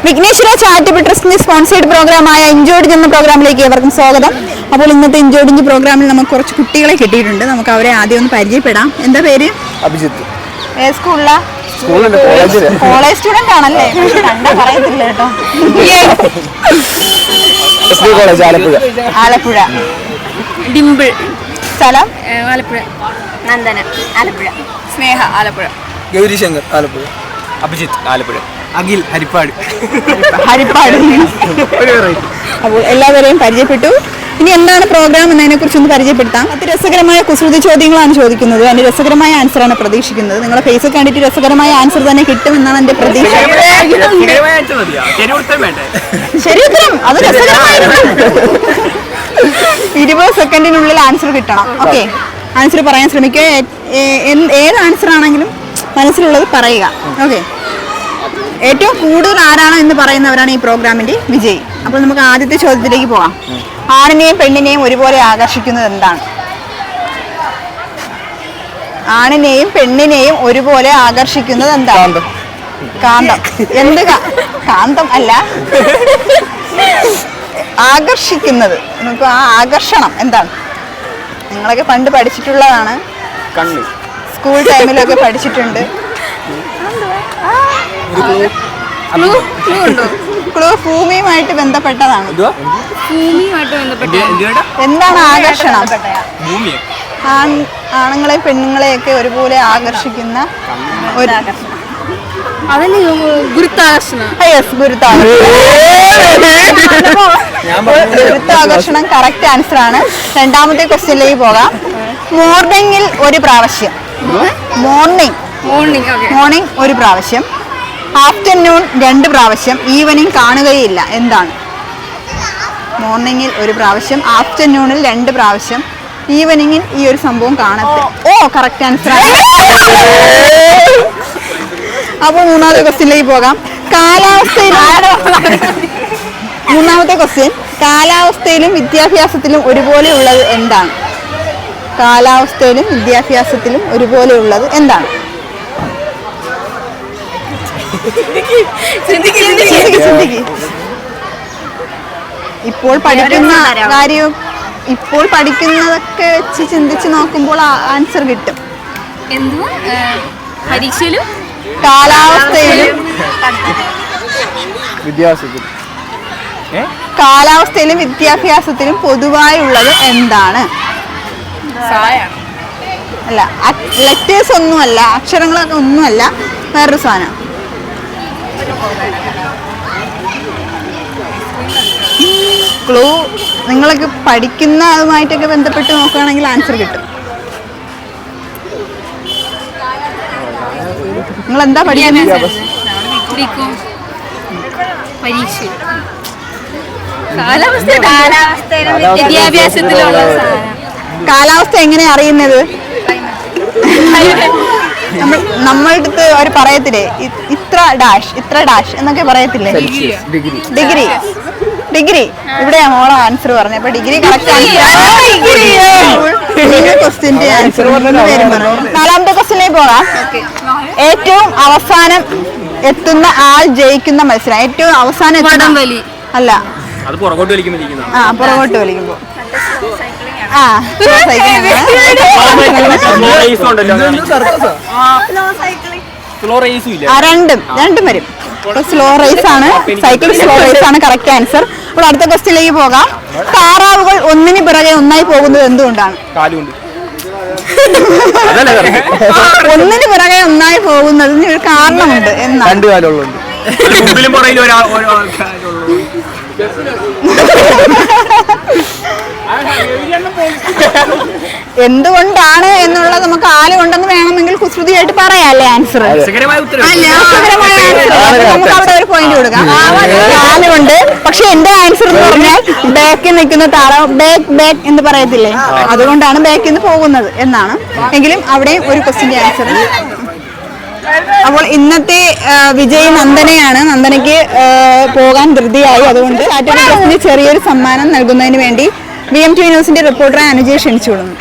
Vighneshwara charitable ട്രസ്റ്റിന്റെ sponsored പ്രോഗ്രാമായ ഇൻജോർഡിഞ്ച് എന്ന പ്രോഗ്രാമിലേക്ക് ഏവർക്കും സ്വാഗതം. അപ്പോൾ ഇന്നത്തെ ഇൻജോർഡിഞ്ച് പ്രോഗ്രാമിൽ നമുക്ക് കുറച്ച് കുട്ടികളെ കിട്ടിയിട്ടുണ്ട്. നമുക്ക് അവരെ ആദ്യം ഒന്ന് പരിചയപ്പെടാം. എന്താ പേര്? അഭിജിത്ത്. ഏത് സ്കൂളിലാ? കോളേജ് സ്റ്റുഡന്റ് ആണല്ലേ? കണ്ടാ പറയത്തില്ല കേട്ടോ. ആലപ്പുഴ. ഡിംപിൾ. സ്ഥലം? ആലപ്പുഴ. നന്ദന ആലപ്പുഴ. സ്നേഹ ആലപ്പുഴ. ഗൗരിശങ്കർ ആലപ്പുഴ. അഭിജിത്ത് ആലപ്പുഴ. അഖിൽ ഹരിപ്പാട്. അപ്പോൾ എല്ലാവരെയും പരിചയപ്പെട്ടു. ഇനി എന്താണ് പ്രോഗ്രാം എന്നതിനെ കുറിച്ച് ഒന്ന് പരിചയപ്പെടുത്താം. അത് രസകരമായ കുസൃതി ചോദ്യങ്ങളാണ് ചോദിക്കുന്നത്. അതിന് രസകരമായ ആൻസറാണ് പ്രതീക്ഷിക്കുന്നത്. നിങ്ങളെ ഫേസ് കണ്ടിട്ട് രസകരമായ ആൻസർ തന്നെ കിട്ടുമെന്നാണ് എന്റെ പ്രതീക്ഷ. ശരി ഉത്തരം. അത് രസകരമായിരുന്നു. 20 സെക്കൻഡിനുള്ളിൽ ആൻസർ കിട്ടണം. ഓക്കെ, ആൻസർ പറയാൻ ശ്രമിക്കുക. ഏത് ആൻസർ ആണെങ്കിലും മനസ്സിലുള്ളത് പറയുക. ഓക്കെ, ഏറ്റവും കൂടുതൽ ആരാണോ എന്ന് പറയുന്നവരാണ് ഈ പ്രോഗ്രാമിന്റെ വിജയി. അപ്പോൾ നമുക്ക് ആദ്യത്തെ ചോദ്യത്തിലേക്ക് പോകാം. ആണിനെയും പെണ്ണിനെയും ഒരുപോലെ ആകർഷിക്കുന്നത് എന്താണ്? ആണിനെയും പെണ്ണിനെയും ഒരുപോലെ ആകർഷിക്കുന്നത് എന്താണ്? കാന്തം. എന്ത് കാന്തം അല്ല, ആകർഷിക്കുന്നത്. നമുക്ക് ആ ആകർഷണം എന്താണ്? നിങ്ങളൊക്കെ പണ്ട് പഠിച്ചിട്ടുള്ളതാണ്, സ്കൂൾ ടൈമിലൊക്കെ പഠിച്ചിട്ടുണ്ട്. ക്ലൂ ഭൂമിയുമായിട്ട് ബന്ധപ്പെട്ടതാണ്. എന്താണ് ആകർഷണം? ആണുങ്ങളെയും പെണ്ണുങ്ങളെയൊക്കെ ഒരുപോലെ ആകർഷിക്കുന്ന ഒരു ഗുരുത്വാകർഷണം കറക്റ്റ് ആൻസർ ആണ്. രണ്ടാമത്തെ ക്വസ്റ്റ്യനിലേക്ക് പോകാം. മോർണിംഗിൽ ഒരു പ്രാവശ്യം, മോർണിംഗ് ഒരു പ്രാവശ്യം, ആഫ്റ്റർനൂൺ 2 പ്രാവശ്യം, ഈവനിങ് കാണുകയില്ല. എന്താണ്? മോർണിംഗിൽ ഒരു പ്രാവശ്യം, ആഫ്റ്റർനൂണിൽ 2 പ്രാവശ്യം, ഈവനിങ്ങിൽ ഈ ഒരു സംഭവം കാണത്തില്ല. ഓ, കറക്റ്റ് ആൻസർ ആണ്. അപ്പോൾ മൂന്നാമത്തെ ക്വസ്റ്റ്യനിലേക്ക് പോകാം. മൂന്നാമത്തെ ക്വസ്റ്റ്യൻ, കാലാവസ്ഥയിലും വിദ്യാഭ്യാസത്തിലും ഒരുപോലെ ഉള്ളത് എന്താണ്? കാലാവസ്ഥയിലും വിദ്യാഭ്യാസത്തിലും ഒരുപോലെ ഉള്ളത് എന്താണ്? ഇപ്പോൾ പഠിക്കുന്ന കാര്യവും ഇപ്പോൾ പഠിക്കുന്നതൊക്കെ വെച്ച് ചിന്തിച്ച് നോക്കുമ്പോൾ ആൻസർ കിട്ടും. പരീക്ഷയിലും കാലാവസ്ഥയിലും വിദ്യാഭ്യാസത്തിലും പൊതുവായുള്ളത് എന്താണ്? അല്ല, ലെറ്റേഴ്സ് ഒന്നുമല്ല, അക്ഷരങ്ങളൊക്കെ ഒന്നുമല്ല, വേറൊരു സാധനം. ക്ലൂ നിങ്ങളൊക്കെ പഠിക്കുന്ന അതുമായിട്ടൊക്കെ ബന്ധപ്പെട്ട് നോക്കുകയാണെങ്കിൽ ആൻസർ കിട്ടും. നിങ്ങൾ എന്താ പഠിക്കുന്നത്? കാലാവസ്ഥ എങ്ങനെ അറിയുന്നത്? നമ്മളുടെ അടുത്ത് അവർ പറയത്തില്ലേ, ഇത്ര ഡാഷ് എന്നൊക്കെ പറയത്തില്ലേ? ഡിഗ്രി. ഇവിടെയാ മോളെ ആൻസർ പറഞ്ഞത്. അപ്പൊ ഡിഗ്രി കറക്റ്റ് ക്വസ്റ്റ്യന്റെ ആൻസർ. നാലാമത്തെ ക്വസ്റ്റ്യനിലേക്ക് പോകാം. ഏറ്റവും അവസാനം എത്തുന്ന ആൾ ജയിക്കുന്ന മത്സരം. ഏറ്റവും അവസാനം അല്ല, പുറകോട്ട് വലിക്കുമ്പോ രണ്ടും വരും. സ്ലോ റേസ് ആണ്, സൈക്കിൾ സ്ലോ റേസ് ആണ് കറക്റ്റ് ആൻസർ. അപ്പോൾ അടുത്ത ക്വസ്റ്റ്യനിലേക്ക് പോകാം. താറാവുകൾ ഒന്നിന് പിറകെ ഒന്നായി പോകുന്നത് എന്തുകൊണ്ടാണ്? ഒന്നിന് പിറകെ ഒന്നായി പോകുന്നതിന് ഒരു കാരണമുണ്ട്. എന്തുകൊണ്ടാണ് എന്നുള്ളത് നമുക്ക് ആലുകൊണ്ടെന്ന് വേണമെങ്കിൽ കുസൃതിയായിട്ട് പറയാല്ലേ ആൻസർ. നമുക്ക് അവിടെ ഒരു പോയിന്റ് കൊടുക്കാം. ആലുകൊണ്ട്. പക്ഷെ എന്റെ ആൻസർ എന്ന് പറഞ്ഞാൽ ബാക്കിൽ നിൽക്കുന്ന താറാവ് ബാക്ക് എന്ന് പറയത്തില്ലേ, അതുകൊണ്ടാണ് ബാക്കിൽ നിന്ന് പോകുന്നത് എന്നാണ്. എങ്കിലും അവിടെയും ഒരു ക്വസ്റ്റ്യന്റെ ആൻസർ. അപ്പോൾ ഇന്നത്തെ വിജയ് നന്ദനയാണ്. നന്ദനയ്ക്ക് പോകാൻ ധൃതിയായി. അതുകൊണ്ട് ചാരിറ്റബിൾ ട്രസ്റ്റിന് ചെറിയൊരു സമ്മാനം നൽകുന്നതിന് വേണ്ടി VMT ന്യൂസിന്റെ റിപ്പോർട്ടറെ അനുജയെ ക്ഷണിച്ചു കൊടുക്കുന്നു.